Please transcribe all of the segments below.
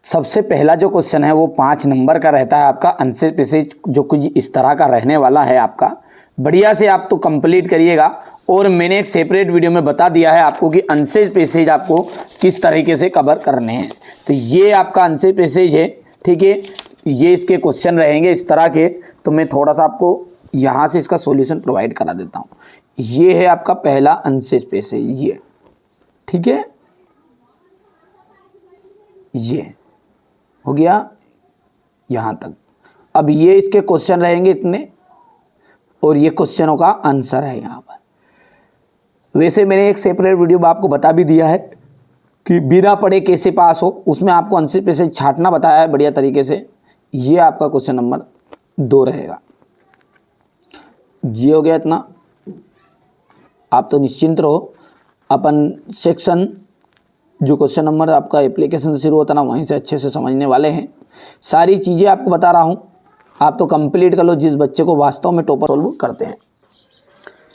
सबसे पहला जो क्वेश्चन है वो 5 नंबर का रहता है आपका आंसर पैसेज, जो कुछ इस तरह का रहने वाला है आपका। बढ़िया से आप तो कंप्लीट करिएगा। और मैंने एक सेपरेट वीडियो में बता दिया है आपको कि आंसर पैसेज आपको किस तरीके से कवर करने हैं। तो ये आपका आंसर पैसेज है, ठीक है। ये इसके क्वेश्चन रहेंगे इस तरह के। तो मैं थोड़ा सा आपको यहाँ से इसका सॉल्यूशन प्रोवाइड करा देता हूँ। ये है आपका पहला आंसर पैसेज, ये ठीक है, ये हो गया यहाँ तक। अब ये इसके क्वेश्चन रहेंगे इतने, और ये क्वेश्चनों का आंसर है यहाँ पर। वैसे मैंने एक सेपरेट वीडियो में आपको बता भी दिया है कि बिना पढ़े कैसे पास हो, उसमें आपको आंसर पैसेज छांटना बताया है बढ़िया तरीके से। ये आपका क्वेश्चन नंबर 2 रहेगा। ये हो गया इतना, आप तो निश्चिंत रहो। अपन सेक्शन जो क्वेश्चन नंबर आपका एप्लीकेशन से शुरू होता ना, वहीं से अच्छे से समझने वाले हैं। सारी चीज़ें आपको बता रहा हूँ, आप तो कंप्लीट कर लो जिस बच्चे को वास्तव में टॉपर सोल्व करते हैं।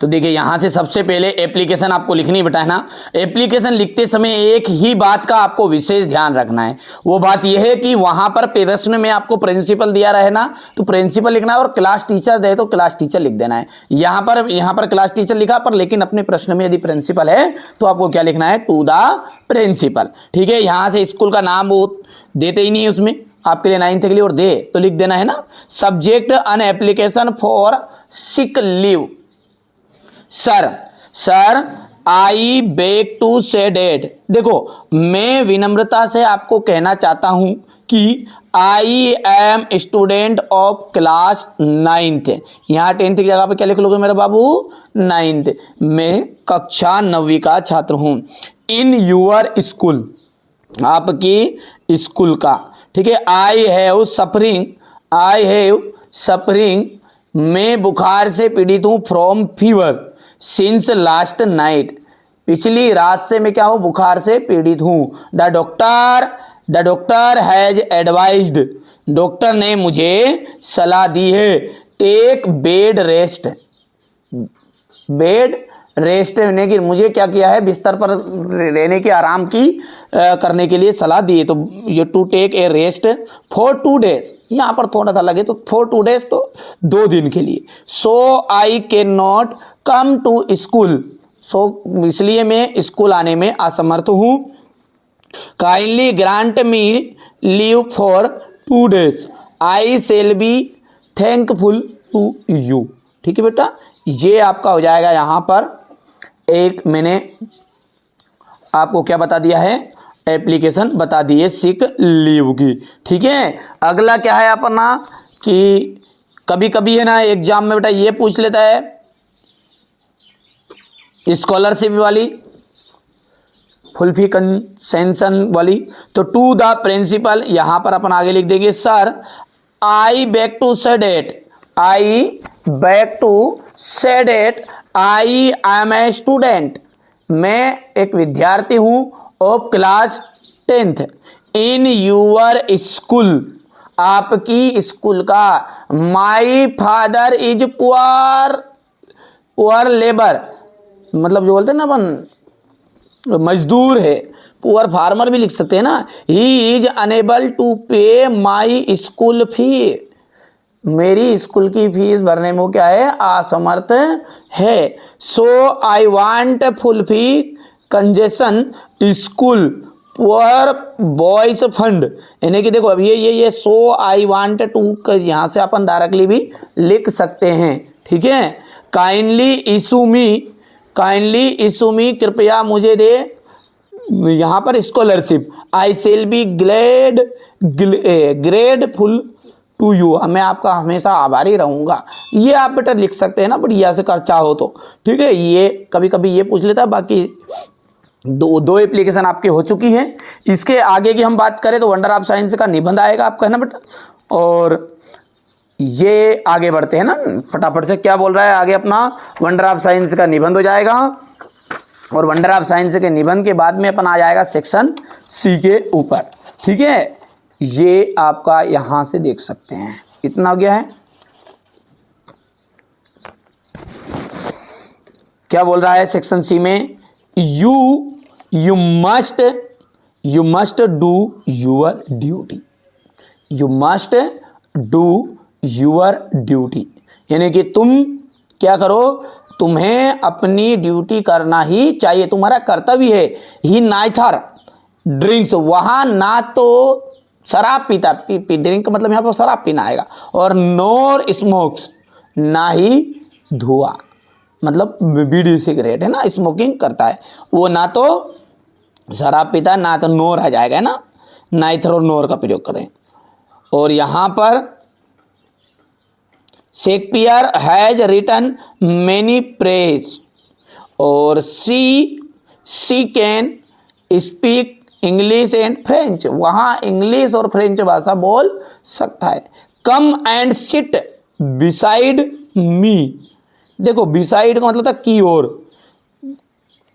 तो देखिए यहाँ से सबसे पहले एप्लीकेशन आपको लिखनी बेटा है ना। एप्लीकेशन लिखते समय एक ही बात का आपको विशेष ध्यान रखना है। वो बात यह है कि वहाँ पर प्रश्न में आपको प्रिंसिपल दिया रहे ना, तो प्रिंसिपल लिखना है, और क्लास टीचर दे तो क्लास टीचर लिख देना है। यहाँ पर क्लास टीचर लिखा, पर लेकिन अपने प्रश्न में यदि प्रिंसिपल है तो आपको क्या लिखना है, टू द प्रिंसिपल, ठीक है। यहाँ से स्कूल का नाम वो देते ही नहीं है उसमें आपके लिए 9th के लिए, और दे तो लिख देना है ना। Subject an application for sick leave. Sir I beg to say that. देखो मैं विनम्रता से आपको कहना चाहता हूं कि I am student of class 9th। यहाँ 10th की जगह पे क्या लिख लोगे मेरा बाबू, 9th। मैं कक्षा 9वीं का छात्र हूँ। इन यूअर स्कूल, आपकी स्कूल का, ठीक है। आई हैव सफरिंग, मैं बुखार से पीड़ित हूँ। From fever since last night, पिछली रात से मैं क्या हूँ, बुखार से पीड़ित हूँ। The doctor has advised, doctor ने मुझे सलाह दी है। टेक बेड रेस्ट रहने की, मुझे क्या किया है, बिस्तर पर रहने की, आराम की करने के लिए सलाह दी है। तो ये to take a rest for 2 days, यहाँ पर थोड़ा सा लगे तो फॉर 2 days, तो 2 दिन के लिए। So I can not come to school, so इसलिए मैं स्कूल आने में असमर्थ हूँ। Kindly grant me leave for 2 days, I shall be thankful to you, ठीक है बेटा। ये आपका हो जाएगा। यहाँ पर एक मैंने आपको क्या बता दिया है, एप्लीकेशन बता दी है सिक लीव की, ठीक है। अगला क्या है अपना कि कभी कभी है ना एग्जाम में बेटा ये पूछ लेता है स्कॉलरशिप वाली, फुल फी कंसेशन वाली। तो टू द प्रिंसिपल, यहाँ पर अपन आगे लिख देंगे, sir I beg to say that I am a student, मैं एक विद्यार्थी हूँ। Of class 10th in your school, आपकी स्कूल का। My father is poor labour, मतलब जो बोलते हैं ना अपन मजदूर है, पुअर फार्मर भी लिख सकते हैं ना। ही इज अनेबल टू पे माई स्कूल फी, मेरी स्कूल की फीस भरने में वो क्या है, असमर्थ है। So I want full fee concession school poor boys fund, यानी कि देखो अब ये सो आई वांट टू, यहाँ से अपन डायरेक्टली भी लिख सकते हैं, ठीक है। काइंडली इशू मी, कृपया मुझे दे यहाँ पर scholarship. I shall be grateful to you, मैं आपका हमेशा आभारी रहूँगा। ये आप बेटा लिख सकते हैं ना बढ़िया से कर चाहो तो, ठीक है। ये कभी कभी ये पूछ लेता है। बाकी दो एप्लीकेशन आपके हो चुकी हैं। इसके आगे की हम बात करें तो वंडर ऑफ साइंस का निबंध आएगा आपका, है ना बेटा। और ये आगे बढ़ते हैं ना फटाफट से, क्या बोल रहा है आगे अपना, वंडर ऑफ साइंस का निबंध हो जाएगा। और वंडर ऑफ साइंस के निबंध के बाद में अपन आ जाएगा सेक्शन सी के ऊपर, ठीक है। ये आपका यहां से देख सकते हैं, इतना हो गया है। क्या बोल रहा है सेक्शन सी में, you you must do your duty, you must do your duty, यानी कि तुम क्या करो, तुम्हें अपनी ड्यूटी करना ही चाहिए, तुम्हारा कर्तव्य है। ही नाइथर ड्रिंक्स, वहां ना तो शराब पीता, ड्रिंक मतलब यहाँ पर शराब पीना आएगा, और नोर स्मोक्स, ना ही धुआं, मतलब बीड़ी सिगरेट है ना, स्मोकिंग करता है वो, ना तो शराब पीता ना तो नोर आ जाएगा, है ना, नाइथर और नोर का प्रयोग करें। और यहाँ पर Shakespeare has written many place, और she can speak English and French, वहाँ इंग्लिश और फ्रेंच भाषा बोल सकता है। Come and sit beside me, देखो बिसाइड का मतलब था की ओर,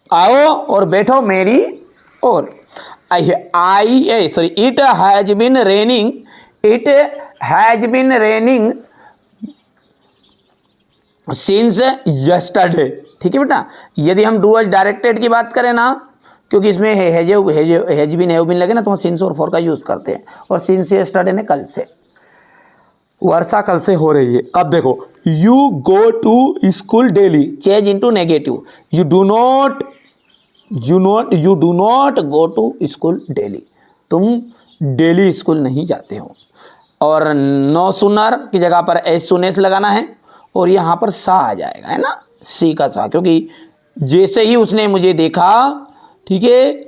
आओ और बैठो मेरी ओर। It has been raining, it has been raining since yesterday, ठीक है बेटा। यदि हम डू एज डायरेक्टेड की बात करें ना, क्योंकि इसमें हैज बीन लगे ना, तो हम सिंस और फॉर का यूज करते हैं, और सिंस यस्टरडे ने कल से, वर्षा कल से हो रही है। अब देखो, you go to school daily, change into negative, you do not go to school daily, तुम डेली स्कूल नहीं जाते हो। और नो सुनर की जगह पर एज सुन एस लगाना है, और यहाँ पर सा आ जाएगा, है ना, सी का सा, क्योंकि जैसे ही उसने मुझे देखा, ठीक है,